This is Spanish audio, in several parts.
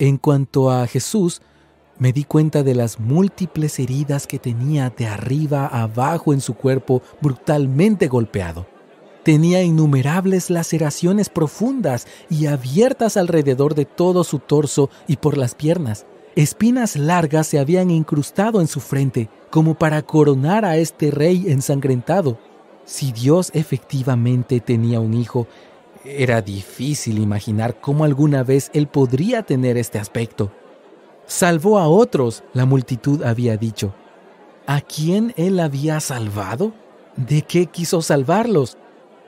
En cuanto a Jesús, me di cuenta de las múltiples heridas que tenía de arriba a abajo en su cuerpo brutalmente golpeado. Tenía innumerables laceraciones profundas y abiertas alrededor de todo su torso y por las piernas. Espinas largas se habían incrustado en su frente, como para coronar a este rey ensangrentado. Si Dios efectivamente tenía un hijo, era difícil imaginar cómo alguna vez él podría tener este aspecto. Salvó a otros, la multitud había dicho. ¿A quién él había salvado? ¿De qué quiso salvarlos?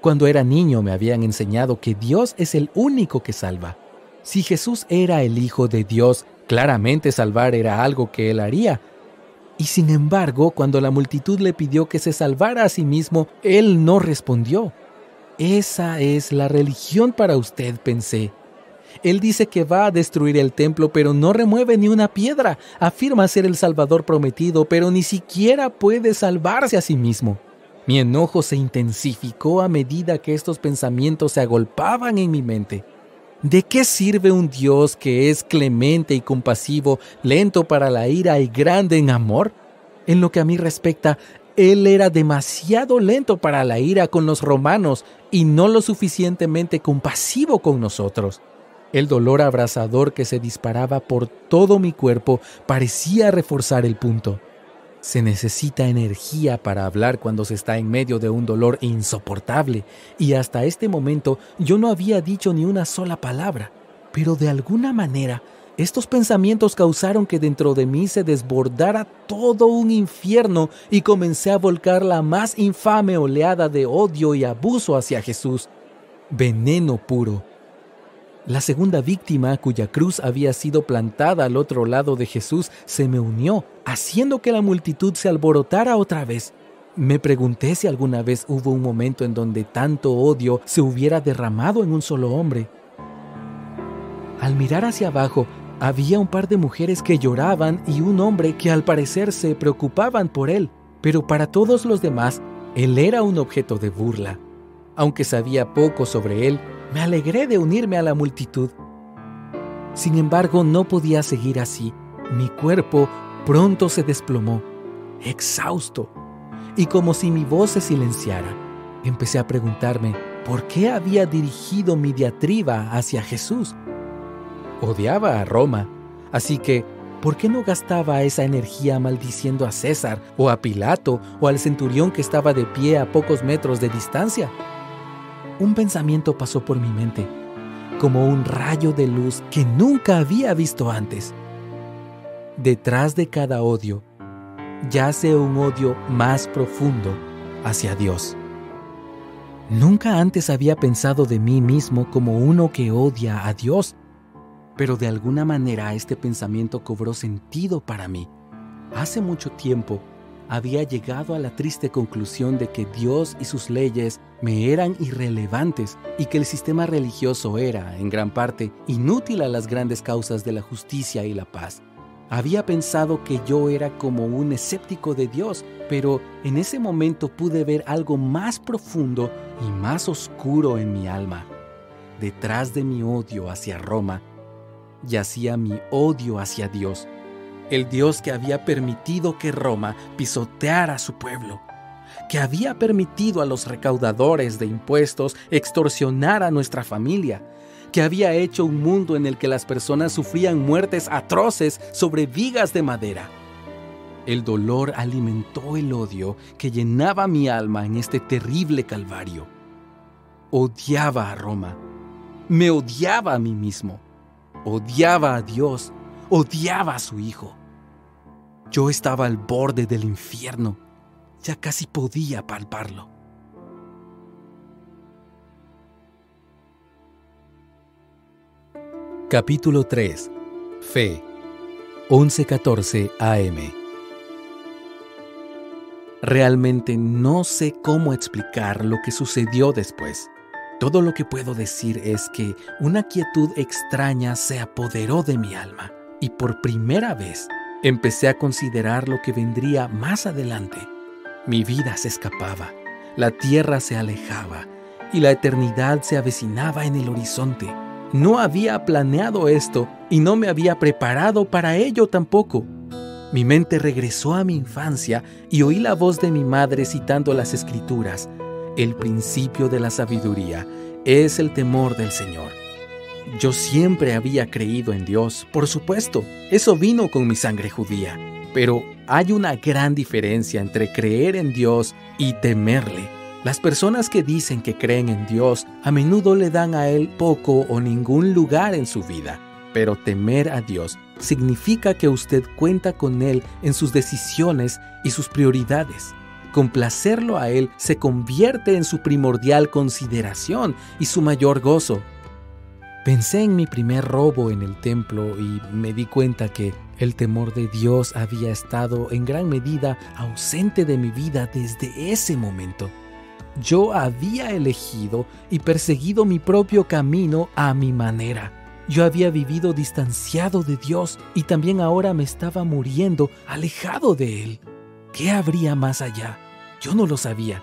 Cuando era niño me habían enseñado que Dios es el único que salva. Si Jesús era el Hijo de Dios, claramente salvar era algo que él haría. Y sin embargo, cuando la multitud le pidió que se salvara a sí mismo, él no respondió. Esa es la religión para usted, pensé. Él dice que va a destruir el templo, pero no remueve ni una piedra. Afirma ser el Salvador prometido, pero ni siquiera puede salvarse a sí mismo. Mi enojo se intensificó a medida que estos pensamientos se agolpaban en mi mente. ¿De qué sirve un Dios que es clemente y compasivo, lento para la ira y grande en amor? En lo que a mí respecta, Él era demasiado lento para la ira con los romanos y no lo suficientemente compasivo con nosotros. El dolor abrasador que se disparaba por todo mi cuerpo parecía reforzar el punto. Se necesita energía para hablar cuando se está en medio de un dolor insoportable, y hasta este momento yo no había dicho ni una sola palabra. Pero de alguna manera, estos pensamientos causaron que dentro de mí se desbordara todo un infierno y comencé a volcar la más infame oleada de odio y abuso hacia Jesús. Veneno puro. La segunda víctima, cuya cruz había sido plantada al otro lado de Jesús, se me unió, haciendo que la multitud se alborotara otra vez. Me pregunté si alguna vez hubo un momento en donde tanto odio se hubiera derramado en un solo hombre. Al mirar hacia abajo, había un par de mujeres que lloraban y un hombre que al parecer se preocupaban por él, pero para todos los demás, él era un objeto de burla. Aunque sabía poco sobre él, me alegré de unirme a la multitud. Sin embargo, no podía seguir así. Mi cuerpo pronto se desplomó, exhausto, y como si mi voz se silenciara, empecé a preguntarme por qué había dirigido mi diatriba hacia Jesús. Odiaba a Roma, así que ¿por qué no gastaba esa energía maldiciendo a César, o a Pilato, o al centurión que estaba de pie a pocos metros de distancia? Un pensamiento pasó por mi mente, como un rayo de luz que nunca había visto antes. Detrás de cada odio, yace un odio más profundo hacia Dios. Nunca antes había pensado de mí mismo como uno que odia a Dios, pero de alguna manera este pensamiento cobró sentido para mí. Hace mucho tiempo había llegado a la triste conclusión de que Dios y sus leyes me eran irrelevantes y que el sistema religioso era, en gran parte, inútil a las grandes causas de la justicia y la paz. Había pensado que yo era como un escéptico de Dios, pero en ese momento pude ver algo más profundo y más oscuro en mi alma. Detrás de mi odio hacia Roma, yacía mi odio hacia Dios. El Dios que había permitido que Roma pisoteara a su pueblo, que había permitido a los recaudadores de impuestos extorsionar a nuestra familia, que había hecho un mundo en el que las personas sufrían muertes atroces sobre vigas de madera. El dolor alimentó el odio que llenaba mi alma en este terrible calvario. Odiaba a Roma, me odiaba a mí mismo, odiaba a Dios, odiaba a su Hijo. Yo estaba al borde del infierno. Ya casi podía palparlo. Capítulo 3. Fe. 11:14 AM. Realmente no sé cómo explicar lo que sucedió después. Todo lo que puedo decir es que una quietud extraña se apoderó de mi alma y por primera vez empecé a considerar lo que vendría más adelante. Mi vida se escapaba, la tierra se alejaba y la eternidad se avecinaba en el horizonte. No había planeado esto y no me había preparado para ello tampoco. Mi mente regresó a mi infancia y oí la voz de mi madre citando las Escrituras. El principio de la sabiduría es el temor del Señor. Yo siempre había creído en Dios, por supuesto, eso vino con mi sangre judía. Pero hay una gran diferencia entre creer en Dios y temerle. Las personas que dicen que creen en Dios a menudo le dan a Él poco o ningún lugar en su vida. Pero temer a Dios significa que usted cuenta con Él en sus decisiones y sus prioridades. Complacerlo a Él se convierte en su primordial consideración y su mayor gozo. Pensé en mi primer robo en el templo y me di cuenta que el temor de Dios había estado en gran medida ausente de mi vida desde ese momento. Yo había elegido y perseguido mi propio camino a mi manera. Yo había vivido distanciado de Dios y también ahora me estaba muriendo alejado de Él. ¿Qué habría más allá? Yo no lo sabía.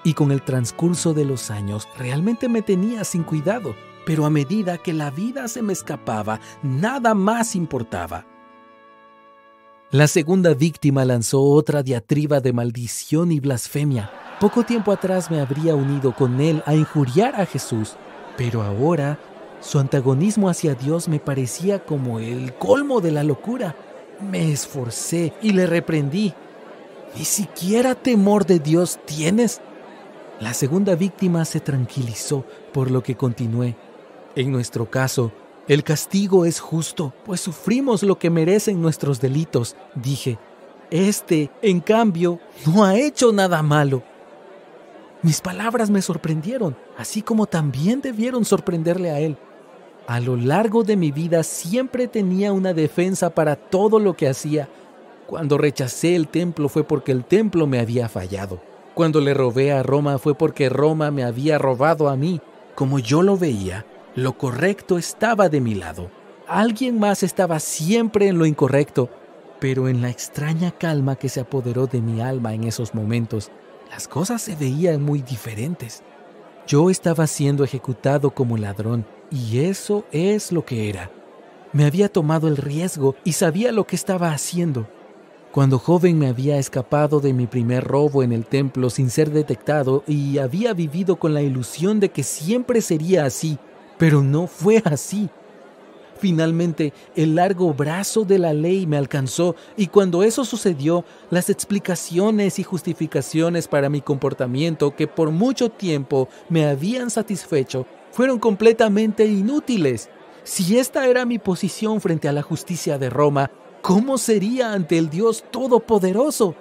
Y con el transcurso de los años realmente me tenía sin cuidado. Pero a medida que la vida se me escapaba, nada más importaba. La segunda víctima lanzó otra diatriba de maldición y blasfemia. Poco tiempo atrás me habría unido con él a injuriar a Jesús, pero ahora su antagonismo hacia Dios me parecía como el colmo de la locura. Me esforcé y le reprendí. ¿Ni siquiera temor de Dios tienes? La segunda víctima se tranquilizó, por lo que continué. En nuestro caso, el castigo es justo, pues sufrimos lo que merecen nuestros delitos, dije. En cambio, no ha hecho nada malo. Mis palabras me sorprendieron, así como también debieron sorprenderle a él. A lo largo de mi vida siempre tenía una defensa para todo lo que hacía. Cuando rechacé el templo fue porque el templo me había fallado. Cuando le robé a Roma fue porque Roma me había robado a mí. Como yo lo veía, lo correcto estaba de mi lado. Alguien más estaba siempre en lo incorrecto, pero en la extraña calma que se apoderó de mi alma en esos momentos, las cosas se veían muy diferentes. Yo estaba siendo ejecutado como ladrón, y eso es lo que era. Me había tomado el riesgo y sabía lo que estaba haciendo. Cuando joven me había escapado de mi primer robo en el templo sin ser detectado y había vivido con la ilusión de que siempre sería así, pero no fue así. Finalmente, el largo brazo de la ley me alcanzó y cuando eso sucedió, las explicaciones y justificaciones para mi comportamiento que por mucho tiempo me habían satisfecho fueron completamente inútiles. Si esta era mi posición frente a la justicia de Roma, ¿cómo sería ante el Dios Todopoderoso?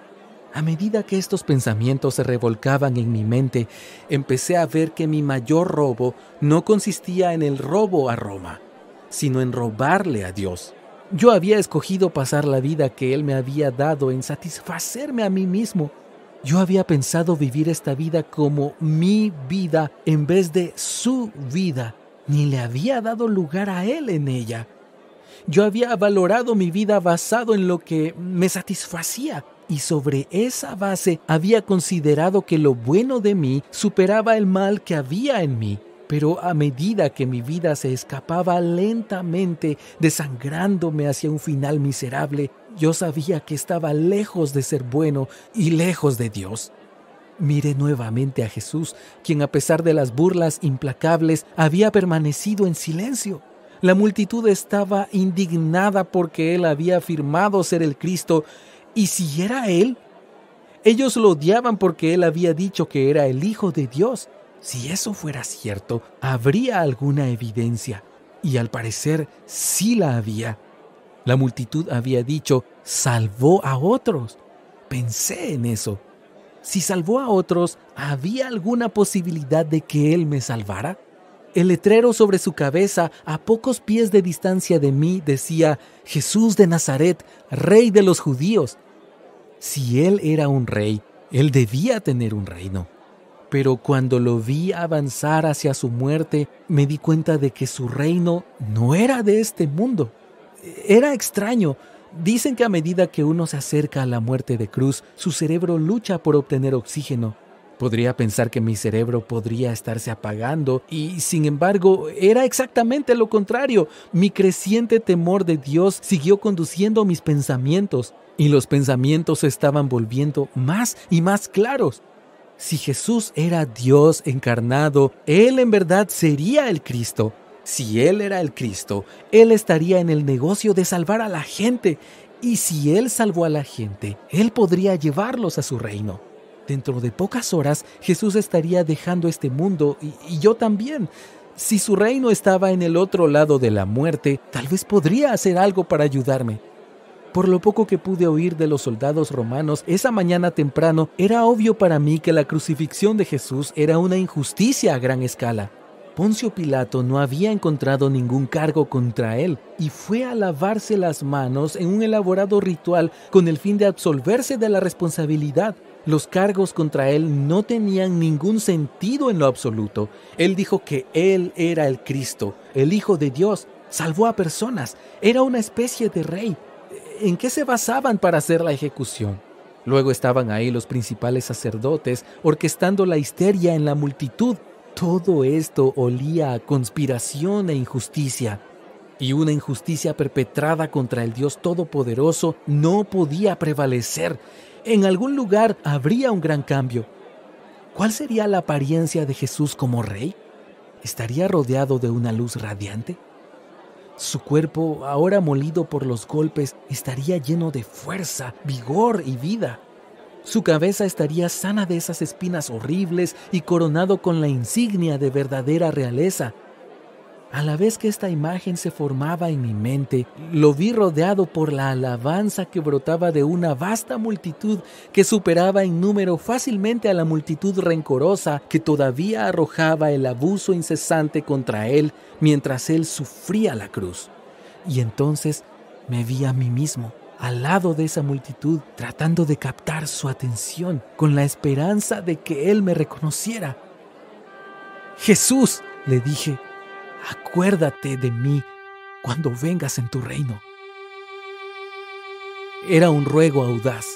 A medida que estos pensamientos se revolcaban en mi mente, empecé a ver que mi mayor robo no consistía en el robo a Roma, sino en robarle a Dios. Yo había escogido pasar la vida que Él me había dado en satisfacerme a mí mismo. Yo había pensado vivir esta vida como mi vida en vez de su vida, ni le había dado lugar a Él en ella. Yo había valorado mi vida basado en lo que me satisfacía y sobre esa base había considerado que lo bueno de mí superaba el mal que había en mí. Pero a medida que mi vida se escapaba lentamente, desangrándome hacia un final miserable, yo sabía que estaba lejos de ser bueno y lejos de Dios. Miré nuevamente a Jesús, quien a pesar de las burlas implacables había permanecido en silencio. La multitud estaba indignada porque Él había afirmado ser el Cristo, y si era Él, ellos lo odiaban porque Él había dicho que era el Hijo de Dios. Si eso fuera cierto, habría alguna evidencia, y al parecer sí la había. La multitud había dicho, salvó a otros. Pensé en eso. Si salvó a otros, ¿había alguna posibilidad de que Él me salvara? El letrero sobre su cabeza, a pocos pies de distancia de mí, decía, Jesús de Nazaret, Rey de los judíos. Si Él era un rey, Él debía tener un reino. Pero cuando lo vi avanzar hacia su muerte, me di cuenta de que su reino no era de este mundo. Era extraño. Dicen que a medida que uno se acerca a la muerte de cruz, su cerebro lucha por obtener oxígeno. Podría pensar que mi cerebro podría estarse apagando y, sin embargo, era exactamente lo contrario. Mi creciente temor de Dios siguió conduciendo mis pensamientos y los pensamientos se estaban volviendo más y más claros. Si Jesús era Dios encarnado, Él en verdad sería el Cristo. Si Él era el Cristo, Él estaría en el negocio de salvar a la gente. Y si Él salvó a la gente, Él podría llevarlos a su reino. Dentro de pocas horas, Jesús estaría dejando este mundo y yo también. Si su reino estaba en el otro lado de la muerte, tal vez podría hacer algo para ayudarme. Por lo poco que pude oír de los soldados romanos esa mañana temprano, era obvio para mí que la crucifixión de Jesús era una injusticia a gran escala. Poncio Pilato no había encontrado ningún cargo contra él y fue a lavarse las manos en un elaborado ritual con el fin de absolverse de la responsabilidad. Los cargos contra él no tenían ningún sentido en lo absoluto. Él dijo que él era el Cristo, el Hijo de Dios, salvó a personas, era una especie de rey. ¿En qué se basaban para hacer la ejecución? Luego estaban ahí los principales sacerdotes orquestando la histeria en la multitud. Todo esto olía a conspiración e injusticia. Y una injusticia perpetrada contra el Dios Todopoderoso no podía prevalecer. En algún lugar habría un gran cambio. ¿Cuál sería la apariencia de Jesús como rey? ¿Estaría rodeado de una luz radiante? Su cuerpo, ahora molido por los golpes, estaría lleno de fuerza, vigor y vida. Su cabeza estaría sana de esas espinas horribles y coronado con la insignia de verdadera realeza. A la vez que esta imagen se formaba en mi mente, lo vi rodeado por la alabanza que brotaba de una vasta multitud que superaba en número fácilmente a la multitud rencorosa que todavía arrojaba el abuso incesante contra él mientras él sufría la cruz. Y entonces me vi a mí mismo, al lado de esa multitud, tratando de captar su atención con la esperanza de que él me reconociera. «Jesús», le dije, «acuérdate de mí cuando vengas en tu reino». Era un ruego audaz.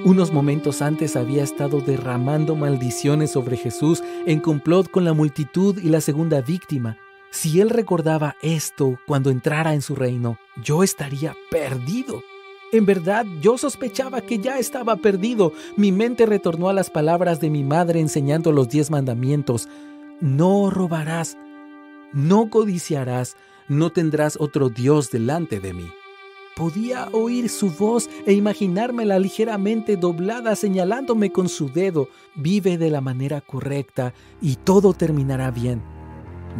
Unos momentos antes había estado derramando maldiciones sobre Jesús en complot con la multitud y la segunda víctima. Si él recordaba esto cuando entrara en su reino, yo estaría perdido. En verdad, yo sospechaba que ya estaba perdido. Mi mente retornó a las palabras de mi madre enseñando los 10 mandamientos. No robarás, no codiciarás, no tendrás otro Dios delante de mí. Podía oír su voz e imaginármela ligeramente doblada señalándome con su dedo. Vive de la manera correcta y todo terminará bien.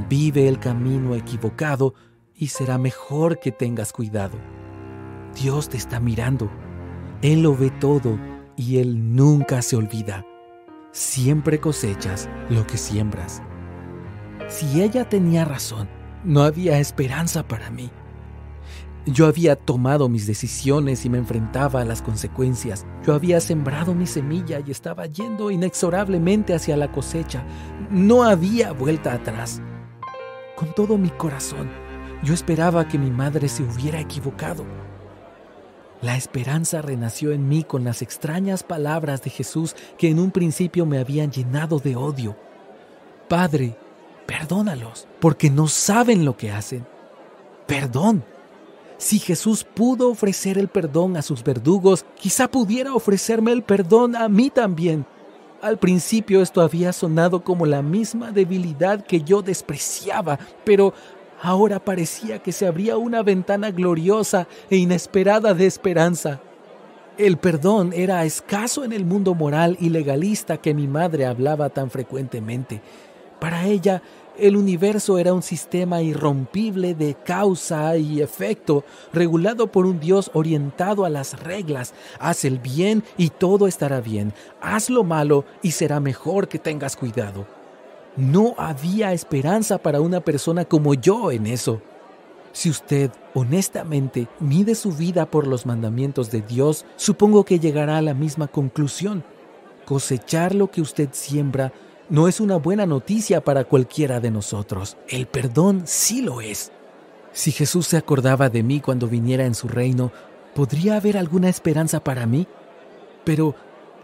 Vive el camino equivocado y será mejor que tengas cuidado. Dios te está mirando. Él lo ve todo y Él nunca se olvida. Siempre cosechas lo que siembras. Si ella tenía razón, no había esperanza para mí. Yo había tomado mis decisiones y me enfrentaba a las consecuencias. Yo había sembrado mi semilla y estaba yendo inexorablemente hacia la cosecha. No había vuelta atrás. Con todo mi corazón, yo esperaba que mi madre se hubiera equivocado. La esperanza renació en mí con las extrañas palabras de Jesús que en un principio me habían llenado de odio. Padre, perdónalos, porque no saben lo que hacen. Perdón. Si Jesús pudo ofrecer el perdón a sus verdugos, quizá pudiera ofrecerme el perdón a mí también. Al principio esto había sonado como la misma debilidad que yo despreciaba, pero ahora parecía que se abría una ventana gloriosa e inesperada de esperanza. El perdón era escaso en el mundo moral y legalista que mi madre hablaba tan frecuentemente. Para ella, el universo era un sistema irrompible de causa y efecto, regulado por un Dios orientado a las reglas. Haz el bien y todo estará bien. Haz lo malo y será mejor que tengas cuidado. No había esperanza para una persona como yo en eso. Si usted honestamente mide su vida por los mandamientos de Dios, supongo que llegará a la misma conclusión. Cosechar lo que usted siembra no es una buena noticia para cualquiera de nosotros. El perdón sí lo es. Si Jesús se acordaba de mí cuando viniera en su reino, ¿podría haber alguna esperanza para mí? Pero,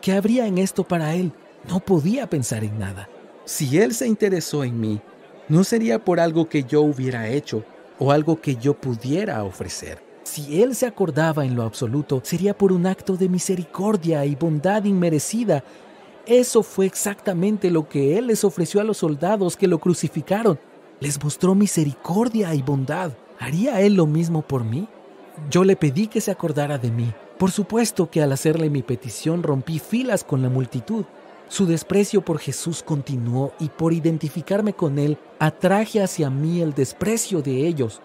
¿qué habría en esto para él? No podía pensar en nada. Si Él se interesó en mí, no sería por algo que yo hubiera hecho o algo que yo pudiera ofrecer. Si Él se acordaba en lo absoluto, sería por un acto de misericordia y bondad inmerecida. Eso fue exactamente lo que Él les ofreció a los soldados que lo crucificaron. Les mostró misericordia y bondad. ¿Haría Él lo mismo por mí? Yo le pedí que se acordara de mí. Por supuesto que al hacerle mi petición rompí filas con la multitud. Su desprecio por Jesús continuó y por identificarme con Él, atraje hacia mí el desprecio de ellos.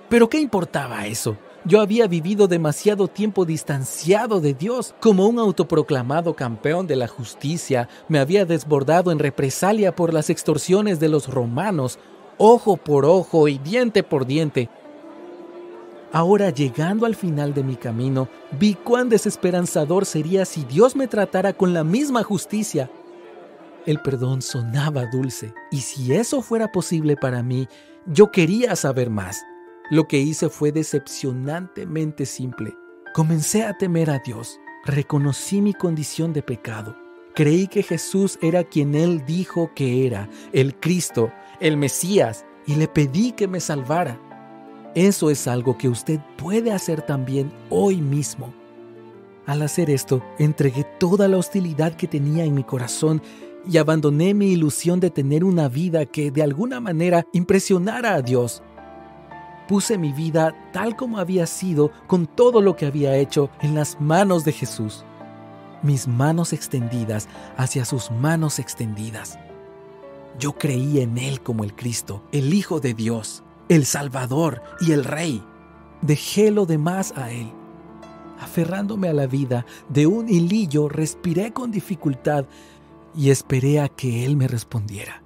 ¿Pero qué importaba eso? Yo había vivido demasiado tiempo distanciado de Dios. Como un autoproclamado campeón de la justicia, me había desbordado en represalia por las extorsiones de los romanos, ojo por ojo y diente por diente. Ahora, llegando al final de mi camino, vi cuán desesperanzador sería si Dios me tratara con la misma justicia. El perdón sonaba dulce, y si eso fuera posible para mí, yo quería saber más. Lo que hice fue decepcionantemente simple. Comencé a temer a Dios. Reconocí mi condición de pecado. Creí que Jesús era quien Él dijo que era, el Cristo, el Mesías, y le pedí que me salvara. Eso es algo que usted puede hacer también hoy mismo. Al hacer esto, entregué toda la hostilidad que tenía en mi corazón y abandoné mi ilusión de tener una vida que de alguna manera impresionara a Dios. Puse mi vida tal como había sido, con todo lo que había hecho, en las manos de Jesús. Mis manos extendidas hacia sus manos extendidas. Yo creí en Él como el Cristo, el Hijo de Dios, el Salvador y el Rey. Dejé lo demás a Él. Aferrándome a la vida, de un hilillo respiré con dificultad y esperé a que Él me respondiera.